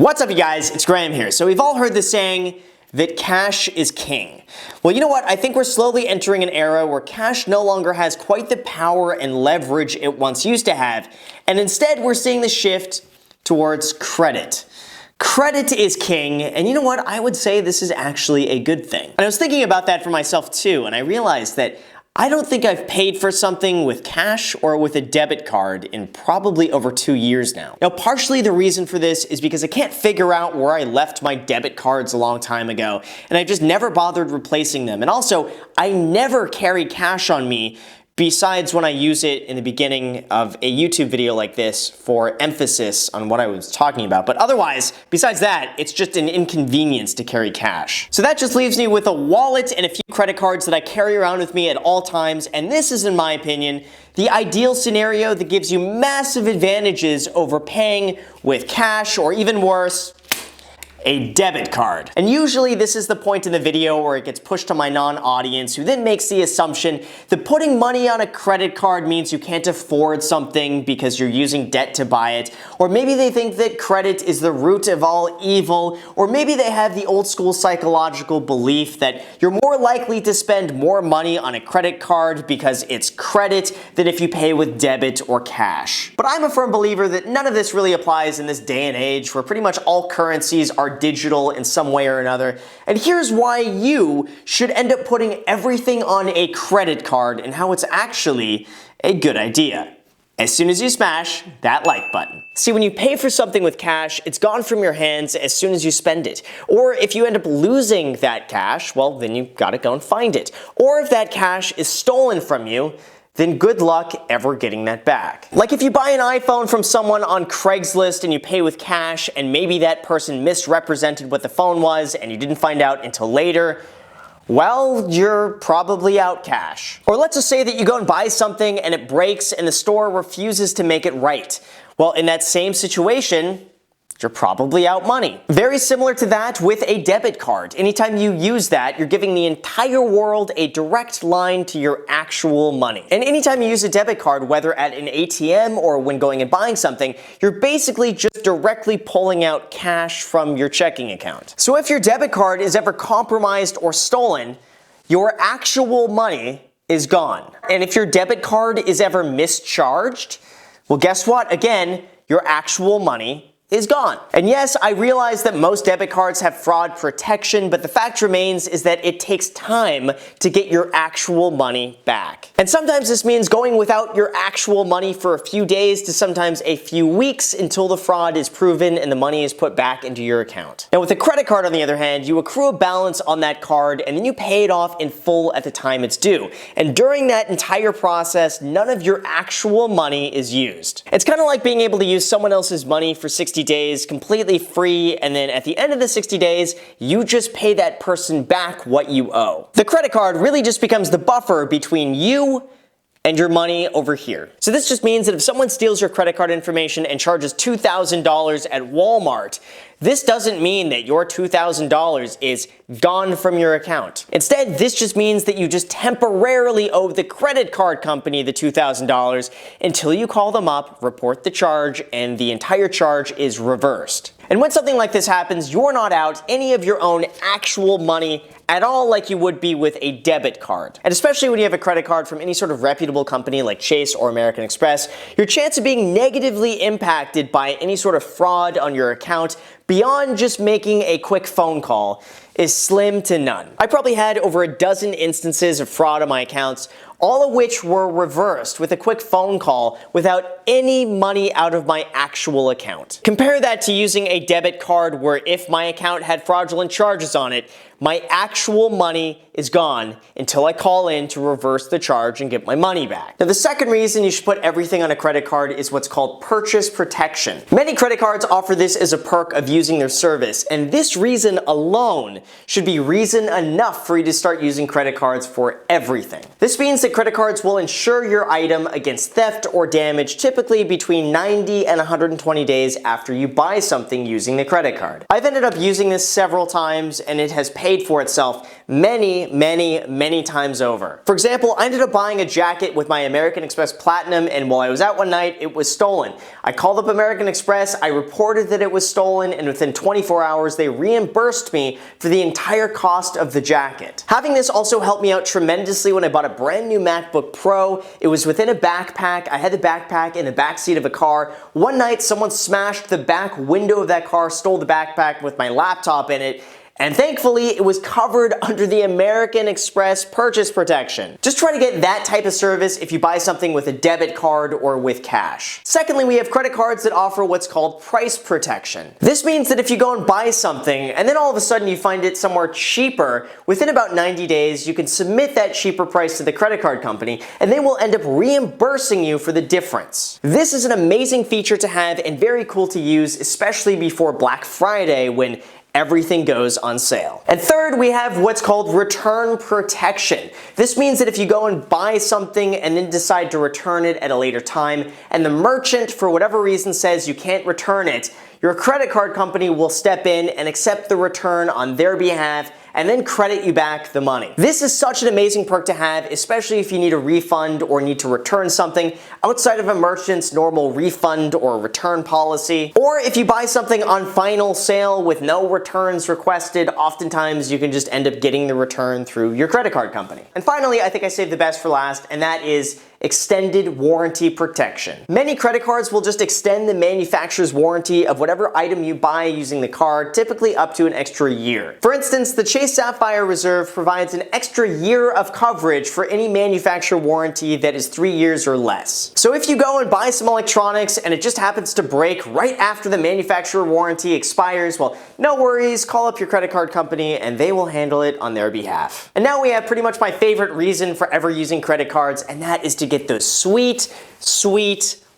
What's up, you guys? It's Graham here. So we've all heard the saying that cash is king. Well, you know what? I think we're slowly entering an era where cash no longer has quite the power and leverage it once used to have, and instead we're seeing the shift towards credit. Credit is king, and you know what? I would say this is actually a good thing. And I was thinking about that for myself too, and I realized that I don't think I've paid for something with cash or with a debit card in probably over 2 years now. Now, partially the reason for this is because I can't figure out where I left my debit cards a long time ago, and I just never bothered replacing them. And also, I never carry cash on me besides when I use it in the beginning of a YouTube video like this for emphasis on what I was talking about. But otherwise, besides that, it's just an inconvenience to carry cash. So that just leaves me with a wallet and a few credit cards that I carry around with me at all times. And this is, in my opinion, the ideal scenario that gives you massive advantages over paying with cash, or even worse, a debit card. And usually this is the point in the video where it gets pushed to my non-audience, who then makes the assumption that putting money on a credit card means you can't afford something because you're using debt to buy it. Or maybe they think that credit is the root of all evil. Or maybe they have the old school psychological belief that you're more likely to spend more money on a credit card because it's credit than if you pay with debit or cash. But I'm a firm believer that none of this really applies in this day and age where pretty much all currencies are digital in some way or another. And here's why you should end up putting everything on a credit card and how it's actually a good idea. As soon as you smash that like button. See, when you pay for something with cash, it's gone from your hands as soon as you spend it. Or if you end up losing that cash, well, then you gotta go and find it. Or if that cash is stolen from you, then good luck ever getting that back. Like if you buy an iPhone from someone on Craigslist and you pay with cash, and maybe that person misrepresented what the phone was and you didn't find out until later, well, you're probably out cash. Or let's just say that you go and buy something and it breaks and the store refuses to make it right. Well, in that same situation, you're probably out money. Very similar to that with a debit card. Anytime you use that, you're giving the entire world a direct line to your actual money. And anytime you use a debit card, whether at an ATM or when going and buying something, you're basically just directly pulling out cash from your checking account. So if your debit card is ever compromised or stolen, your actual money is gone. And if your debit card is ever mischarged, well, guess what? Again, your actual money is gone. And yes, I realize that most debit cards have fraud protection, but the fact remains is that it takes time to get your actual money back. And sometimes this means going without your actual money for a few days to sometimes a few weeks until the fraud is proven and the money is put back into your account. Now with a credit card, on the other hand, you accrue a balance on that card and then you pay it off in full at the time it's due. And during that entire process, none of your actual money is used. It's kind of like being able to use someone else's money for 60 days completely free, and then at the end of the 60 days, you just pay that person back what you owe. The credit card really just becomes the buffer between you and your money over here. So this just means that if someone steals your credit card information and charges $2,000 at Walmart, this doesn't mean that your $2,000 is gone from your account. Instead, this just means that you just temporarily owe the credit card company the $2,000 until you call them up, report the charge, and the entire charge is reversed. And when something like this happens, you're not out any of your own actual money at all like you would be with a debit card. And especially when you have a credit card from any sort of reputable company like Chase or American Express, your chance of being negatively impacted by any sort of fraud on your account beyond just making a quick phone call is slim to none. I probably had over a dozen instances of fraud on my accounts, all of which were reversed with a quick phone call without any money out of my actual account. Compare that to using a debit card where if my account had fraudulent charges on it, my actual money is gone until I call in to reverse the charge and get my money back. Now, the second reason you should put everything on a credit card is what's called purchase protection. Many credit cards offer this as a perk of using their service, and this reason alone should be reason enough for you to start using credit cards for everything. This means that credit cards will insure your item against theft or damage typically between 90 and 120 days after you buy something using the credit card. I've ended up using this several times and it has paid for itself many times over. For example, I ended up buying a jacket with my American Express Platinum, and while I was out one night, it was stolen. I called up American Express, I reported that it was stolen, and within 24 hours, they reimbursed me for the entire cost of the jacket. Having this also helped me out tremendously when I bought a brand new MacBook Pro. It was within a backpack. I had the backpack in the backseat of a car. One night, someone smashed the back window of that car, stole the backpack with my laptop in it, and thankfully, it was covered under the American Express purchase protection. Just try to get that type of service if you buy something with a debit card or with cash. Secondly, we have credit cards that offer what's called price protection. This means that if you go and buy something and then all of a sudden you find it somewhere cheaper, within about 90 days, you can submit that cheaper price to the credit card company and they will end up reimbursing you for the difference. This is an amazing feature to have and very cool to use, especially before Black Friday when everything goes on sale. And third, we have what's called return protection. This means that if you go and buy something and then decide to return it at a later time, and the merchant, for whatever reason, says you can't return it, your credit card company will step in and accept the return on their behalf and then credit you back the money. This is such an amazing perk to have, especially if you need a refund or need to return something outside of a merchant's normal refund or return policy. Or if you buy something on final sale with no returns requested, oftentimes you can just end up getting the return through your credit card company. And finally, I think I saved the best for last, and that is extended warranty protection. Many credit cards will just extend the manufacturer's warranty of whatever item you buy using the card, typically up to an extra year. For instance, the Chase Sapphire Reserve provides an extra year of coverage for any manufacturer warranty that is 3 years or less. So if you go and buy some electronics and it just happens to break right after the manufacturer warranty expires, well, no worries, call up your credit card company and they will handle it on their behalf. And now we have pretty much my favorite reason for ever using credit cards, and that is to get those sweet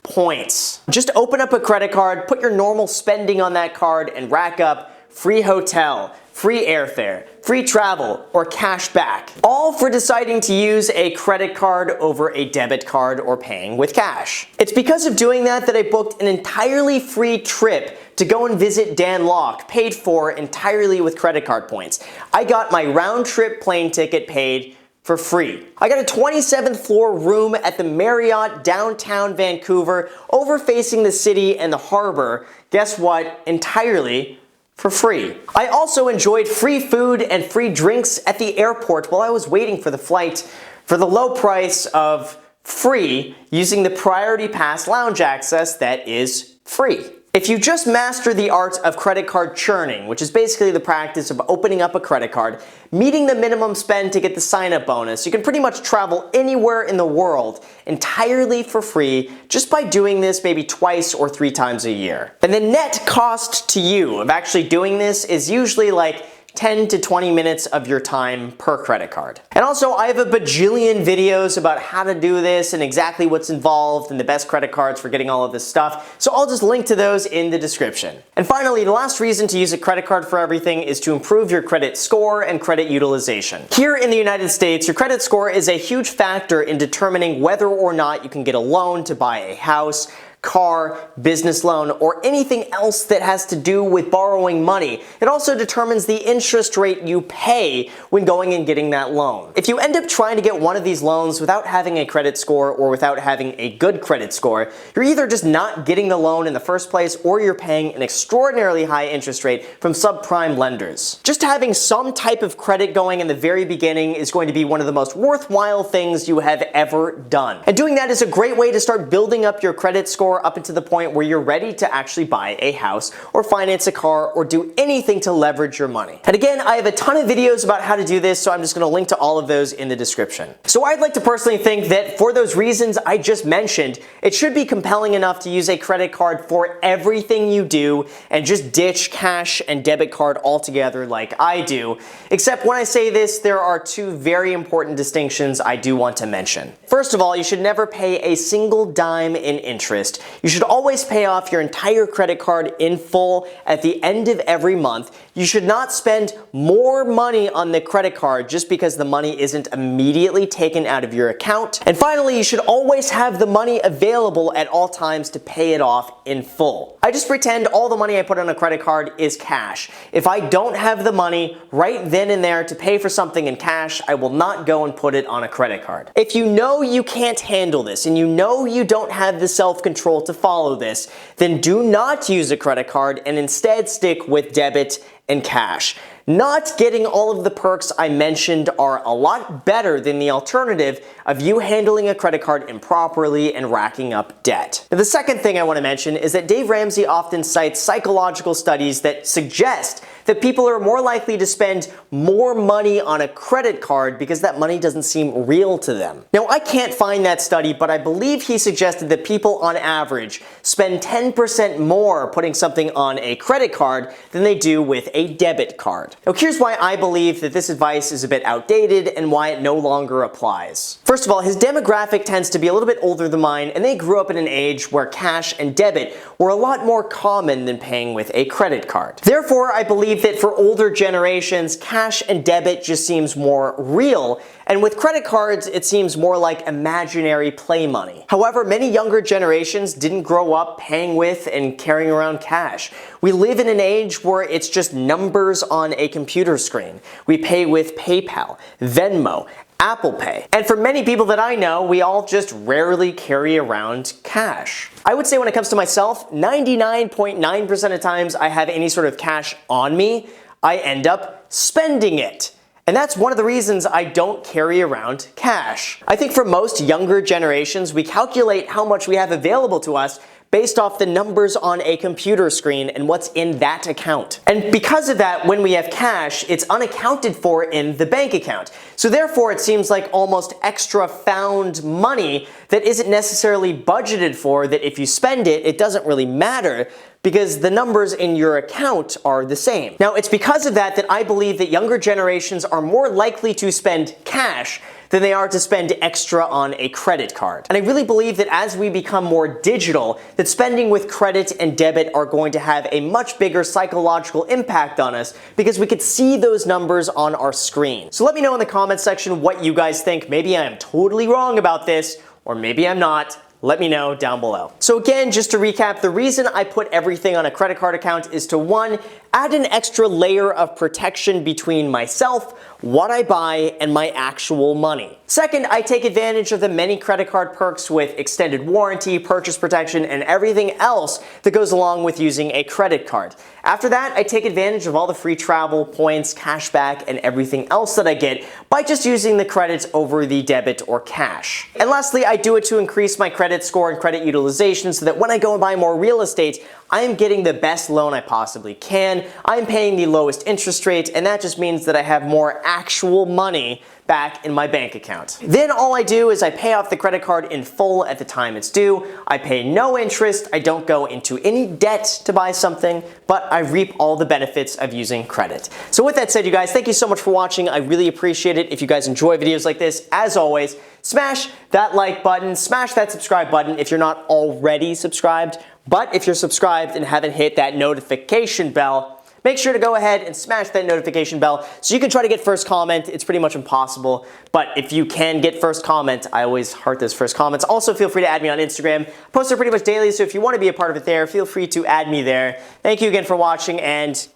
points. Just open up a credit card, put your normal spending on that card, and rack up free hotel, free airfare, free travel, or cash back. All for deciding to use a credit card over a debit card or paying with cash. It's because of doing that that I booked an entirely free trip to go and visit Dan Lok, paid for entirely with credit card points. I got my round trip plane ticket paid for free. I got a 27th floor room at the Marriott downtown Vancouver, overfacing the city and the harbor. Guess what? Entirely for free. I also enjoyed free food and free drinks at the airport while I was waiting for the flight for the low price of free using the Priority Pass lounge access that is free. If you just master the art of credit card churning, which is basically the practice of opening up a credit card, meeting the minimum spend to get the sign-up bonus, you can pretty much travel anywhere in the world entirely for free just by doing this maybe twice or 3 times a year. And the net cost to you of actually doing this is usually like 10 to 20 minutes of your time per credit card. And also, I have a bajillion videos about how to do this and exactly what's involved and the best credit cards for getting all of this stuff, so I'll just link to those in the description. And finally, the last reason to use a credit card for everything is to improve your credit score and credit utilization. Here in the United States, your credit score is a huge factor in determining whether or not you can get a loan to buy a house, car, business loan, or anything else that has to do with borrowing money. It also determines the interest rate you pay when going and getting that loan. If you end up trying to get one of these loans without having a credit score or without having a good credit score, you're either just not getting the loan in the first place or you're paying an extraordinarily high interest rate from subprime lenders. Just having some type of credit going in the very beginning is going to be one of the most worthwhile things you have ever done. And doing that is a great way to start building up your credit score up into the point where you're ready to actually buy a house or finance a car or do anything to leverage your money. And again, I have a ton of videos about how to do this, so I'm just going to link to all of those in the description. So I'd like to personally think that for those reasons I just mentioned, it should be compelling enough to use a credit card for everything you do and just ditch cash and debit card altogether like I do. Except when I say this, there are 2 very important distinctions I do want to mention. First of all, you should never pay a single dime in interest interest. You should always pay off your entire credit card in full at the end of every month. You should not spend more money on the credit card just because the money isn't immediately taken out of your account. And finally, you should always have the money available at all times to pay it off in full. I just pretend all the money I put on a credit card is cash. If I don't have the money right then and there to pay for something in cash, I will not go and put it on a credit card. If you know you can't handle this and you know you don't have the self-control to follow this, then do not use a credit card and instead stick with debit and cash. Not getting all of the perks I mentioned are a lot better than the alternative of you handling a credit card improperly and racking up debt. Now, the second thing I want to mention is that Dave Ramsey often cites psychological studies that suggest that people are more likely to spend more money on a credit card because that money doesn't seem real to them. Now, I can't find that study, but I believe he suggested that people on average spend 10% more putting something on a credit card than they do with a debit card. Now, here's why I believe that this advice is a bit outdated and why it no longer applies. First of all, his demographic tends to be a little bit older than mine, and they grew up in an age where cash and debit were a lot more common than paying with a credit card. Therefore, I believe that for older generations, cash and debit just seems more real, and with credit cards, it seems more like imaginary play money. However, many younger generations didn't grow up paying with and carrying around cash. We live in an age where it's just numbers on a computer screen. We pay with PayPal, Venmo, Apple Pay. And for many people that I know, we all just rarely carry around cash. I would say when it comes to myself, 99.9% of times I have any sort of cash on me, I end up spending it. And that's one of the reasons I don't carry around cash. I think for most younger generations, we calculate how much we have available to us based off the numbers on a computer screen and what's in that account. And because of that, when we have cash, it's unaccounted for in the bank account. So therefore, it seems like almost extra found money that isn't necessarily budgeted for, that if you spend it, it doesn't really matter because the numbers in your account are the same. Now, it's because of that that I believe that younger generations are more likely to spend cash than they are to spend extra on a credit card. And I really believe that as we become more digital, that spending with credit and debit are going to have a much bigger psychological impact on us because we could see those numbers on our screen. So let me know in the comments section what you guys think. Maybe I am totally wrong about this, or maybe I'm not. Let me know down below. So again, just to recap, the reason I put everything on a credit card account is to, one, add an extra layer of protection between myself, what I buy, and my actual money. Second, I take advantage of the many credit card perks with extended warranty, purchase protection, and everything else that goes along with using a credit card. After that, I take advantage of all the free travel, points, cashback, and everything else that I get by just using the credits over the debit or cash. And lastly, I do it to increase my credit score and credit utilization so that when I go and buy more real estate, I am getting the best loan I possibly can, I'm paying the lowest interest rate, and that just means that I have more actual money back in my bank account. Then all I do is I pay off the credit card in full at the time it's due, I pay no interest, I don't go into any debt to buy something, but I reap all the benefits of using credit. So with that said, you guys, thank you so much for watching. I really appreciate it. If you guys enjoy videos like this, as always, smash that like button, smash that subscribe button if you're not already subscribed. But if you're subscribed and haven't hit that notification bell, make sure to go ahead and smash that notification bell so you can try to get first comment. It's pretty much impossible, but if you can get first comment, I always heart those first comments. Also, feel free to add me on Instagram. I post there pretty much daily, so if you want to be a part of it there, feel free to add me there. Thank you again for watching, and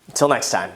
until next time.